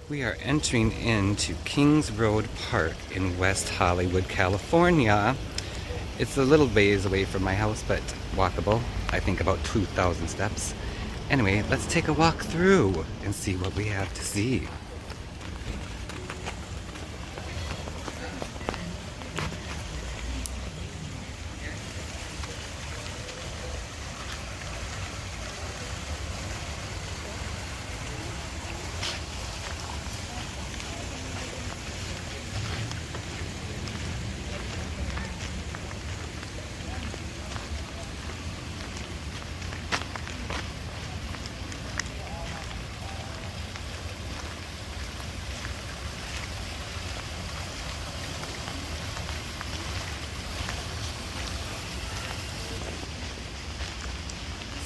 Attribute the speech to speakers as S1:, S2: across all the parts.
S1: We are entering into Kings Road Park in West Hollywood, California. It's a little ways away from my house, but walkable. I think about 2,000 steps. Anyway, let's take a walk through and see what we have to see.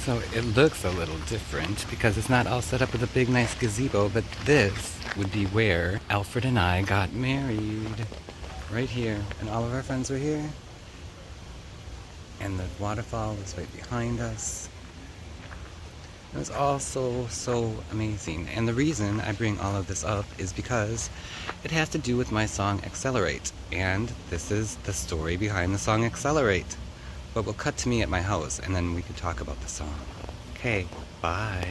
S1: So it looks a little different because it's not all set up with a big nice gazebo, but this would be where Alfred and I got married. Right here. And all of our friends were here. And the waterfall was right behind us. It was all so amazing. And the reason I bring all of this up is because it has to do with my song Accelerate. And this is the story behind the song Accelerate. But we'll cut to me at my house and then we can talk about the song. Okay, bye.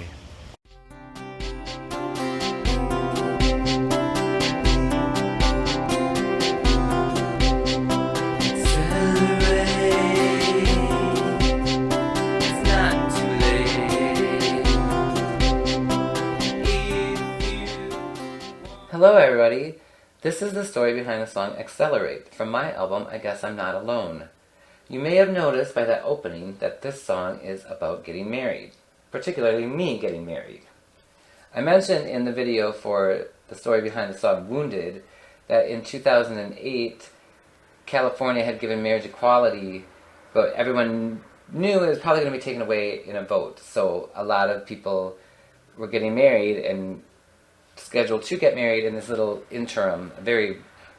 S2: Hello everybody, this is the story behind the song Accelerate from my album I Guess I'm Not Alone. You may have noticed by that opening that this song is about getting married, particularly me getting married. I mentioned in the video for the story behind the song Wounded that in 2008 California had given marriage equality, but everyone knew it was probably going to be taken away in a vote. So a lot of people were getting married and scheduled to get married in this little interim, a very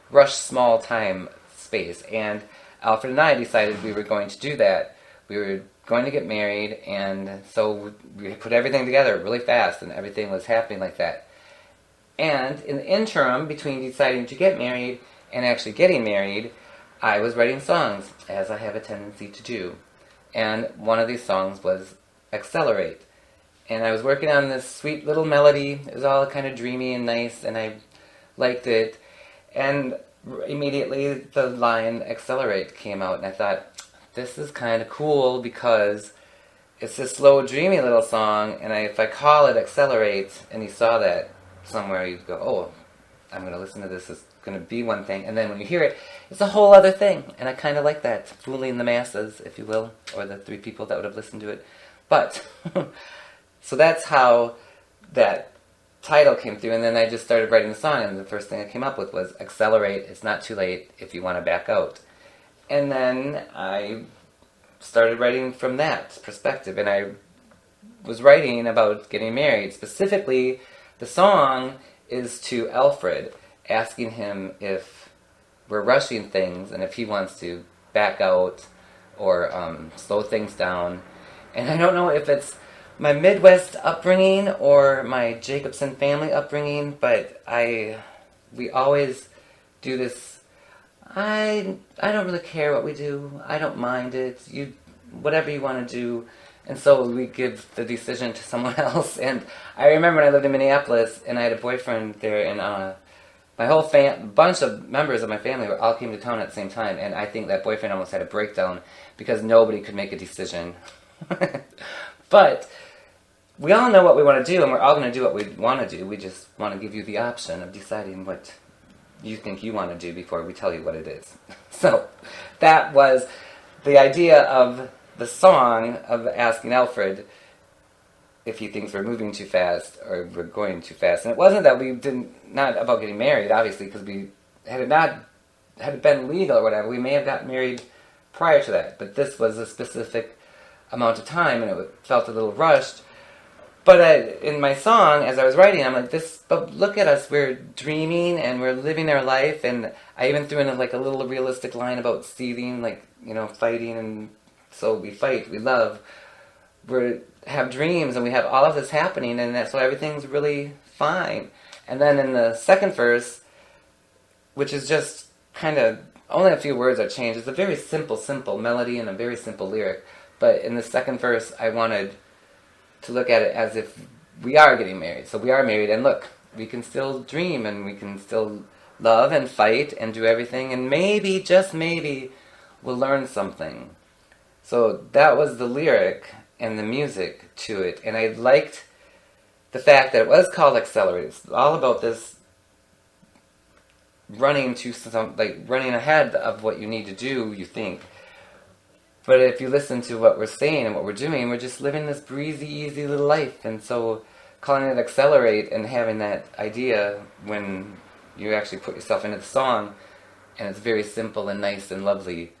S2: rushed small time space. And Alfred and I decided we were going to do that. We were going to get married, and so we put everything together really fast, and everything was happening like that. And in the interim, between deciding to get married and actually getting married, I was writing songs, as I have a tendency to do. And one of these songs was Accelerate. And I was working on this sweet little melody. It was all kind of dreamy and nice, and I liked it. And immediately the line Accelerate came out, and I thought, this is kind of cool because it's this slow, dreamy little song, and if I call it Accelerate, and you saw that somewhere, you'd go, oh, I'm going to listen to this, it's going to be one thing, and then when you hear it, it's a whole other thing, and I kind of like that, fooling the masses, if you will, or the 3 people that would have listened to it. But so that's how that title came through, and then I just started writing the song, and the first thing I came up with was Accelerate, it's not too late if you want to back out. And then I started writing from that perspective, and I was writing about getting married. Specifically, the song is to Alfred, asking him if we're rushing things and if he wants to back out or slow things down. And I don't know if it's my Midwest upbringing or my Jacobson family upbringing, but we always do this. I don't really care what we do. I don't mind it. Whatever you want to do. And so we give the decision to someone else. And I remember when I lived in Minneapolis and I had a boyfriend there, and my whole bunch of members of my family all came to town at the same time, and I think that boyfriend almost had a breakdown because nobody could make a decision. But we all know what we want to do, and we're all going to do what we want to do. We just want to give you the option of deciding what you think you want to do before we tell you what it is. So that was the idea of the song, of asking Alfred if he thinks we're moving too fast or we're going too fast. And it wasn't that not about getting married, obviously, because had it been legal or whatever, we may have gotten married prior to that. But this was a specific amount of time, and it felt a little rushed. But in my song, as I was writing, I'm like, but look at us, we're dreaming and we're living our life. And I even threw in a little realistic line about seething, fighting, and so we fight, we love, we have dreams, and we have all of this happening, and so everything's really fine. And then in the second verse, which is just kind of, only a few words are changed. It's a very simple melody and a very simple lyric. But in the second verse, I wanted to look at it as if we are getting married. So we are married, and look, we can still dream, and we can still love and fight and do everything, and maybe, just maybe, we'll learn something. So that was the lyric and the music to it, and I liked the fact that it was called Accelerate. It's all about this running to some, like running ahead of what you need to do, you think. But if you listen to what we're saying and what we're doing, we're just living this breezy, easy little life. And so calling it Accelerate and having that idea when you actually put yourself into the song, and it's very simple and nice and lovely,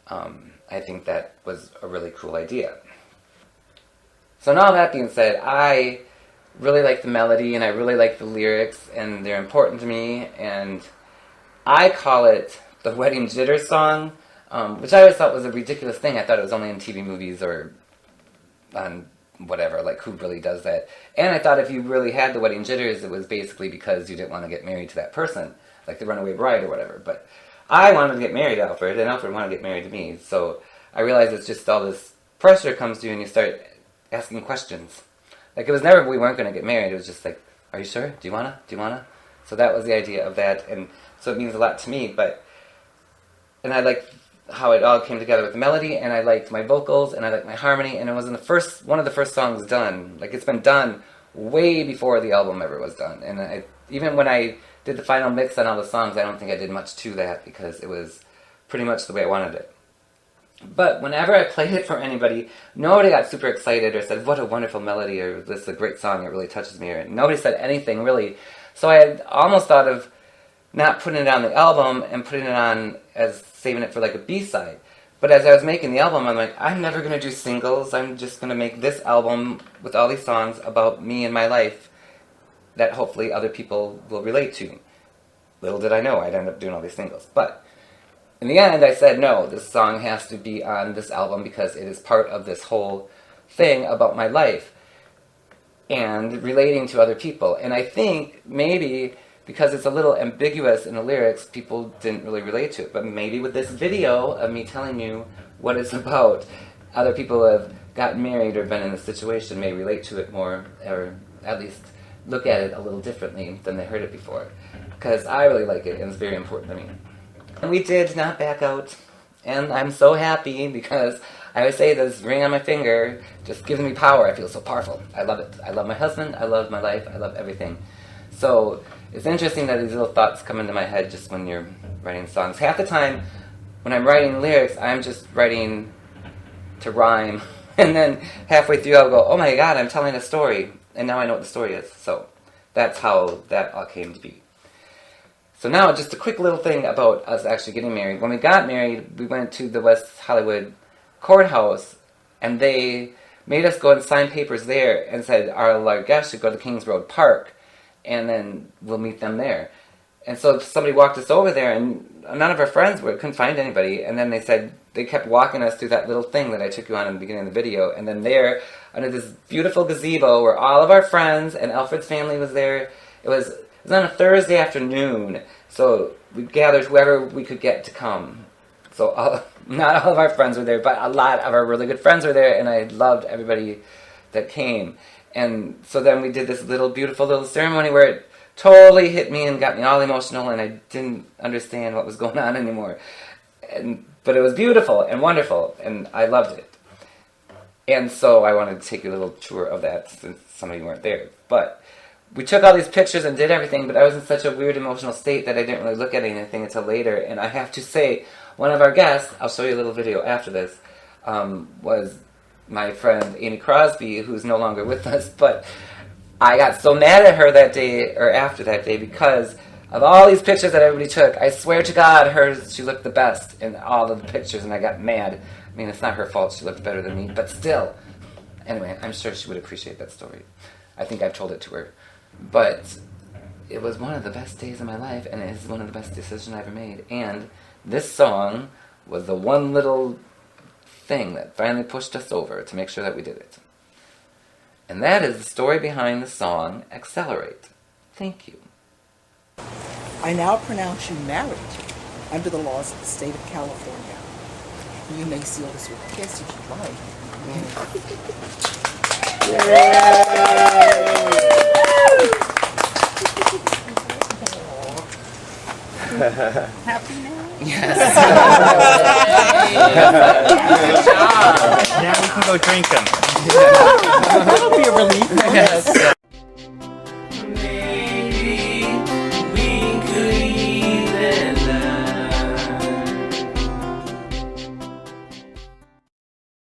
S2: I think that was a really cool idea. So now that being said, I really like the melody and I really like the lyrics, and they're important to me, and I call it the Wedding Jitters song, which I always thought was a ridiculous thing. I thought it was only in TV movies or on whatever, like who really does that? And I thought if you really had the wedding jitters, it was basically because you didn't want to get married to that person, like the runaway bride or whatever. But I wanted to get married to Alfred, and Alfred wanted to get married to me. So I realized it's just all this pressure comes to you, and you start asking questions. Like it was never we weren't going to get married. It was just like, are you sure? Do you wanna? Do you wanna? So that was the idea of that, and so it means a lot to me. And I like how it all came together with the melody, and I liked my vocals, and I liked my harmony, and it was one of the first songs done. Like it's been done way before the album ever was done, and even when I did the final mix on all the songs, I don't think I did much to that because it was pretty much the way I wanted it. But whenever I played it for anybody, nobody got super excited or said, what a wonderful melody, or this is a great song, it really touches me, or nobody said anything really. So I had almost thought of not putting it on the album and putting it on as saving it for like a B-side. But as I was making the album, I'm like, I'm never going to do singles. I'm just going to make this album with all these songs about me and my life that hopefully other people will relate to. Little did I know I'd end up doing all these singles. But in the end, I said, no, this song has to be on this album because it is part of this whole thing about my life and relating to other people. And I think maybe because it's a little ambiguous in the lyrics, people didn't really relate to it. But maybe with this video of me telling you what it's about, other people who have gotten married or been in this situation may relate to it more, or at least look at it a little differently than they heard it before. Because I really like it, and it's very important to me. And we did not back out, and I'm so happy because I always say this ring on my finger just gives me power. I feel so powerful. I love it. I love my husband. I love my life. I love everything. So it's interesting that these little thoughts come into my head just when you're writing songs. Half the time when I'm writing lyrics, I'm just writing to rhyme. And then halfway through I'll go, oh my God, I'm telling a story. And now I know what the story is. So that's how that all came to be. So now just a quick little thing about us actually getting married. When we got married, we went to the West Hollywood courthouse, and they made us go and sign papers there and said our guests should go to Kings Road Park, and then we'll meet them there. And so somebody walked us over there, and none of our friends couldn't find anybody, and then they kept walking us through that little thing that I took you on in the beginning of the video, and then there, under this beautiful gazebo where all of our friends and Alfred's family was there, it was on a Thursday afternoon, so we gathered whoever we could get to come. So not all of our friends were there, but a lot of our really good friends were there, and I loved everybody that came. And so then we did this little beautiful little ceremony where it totally hit me and got me all emotional, and I didn't understand what was going on anymore. But it was beautiful and wonderful, and I loved it. And so I wanted to take a little tour of that since some of you weren't there. But we took all these pictures and did everything, but I was in such a weird emotional state that I didn't really look at anything until later. And I have to say, one of our guests, I'll show you a little video after this, was my friend Amy Crosby, who's no longer with us. But I got so mad at her that day, or after that day, because of all these pictures that everybody took. I swear to God, she looked the best in all of the pictures, and I got mad. I mean, it's not her fault. She looked better than me, but still. Anyway, I'm sure she would appreciate that story. I think I've told it to her. But it was one of the best days of my life, and it is one of the best decisions I ever made. And this song was the one little thing that finally pushed us over to make sure that we did it. And that is the story behind the song Accelerate. Thank you.
S3: I now pronounce you married under the laws of the state of California. You may seal this with a kiss if you'd like. Happy now?
S1: Yes.
S4: Now we can go drink them.
S3: That'll be a relief.
S1: Yes.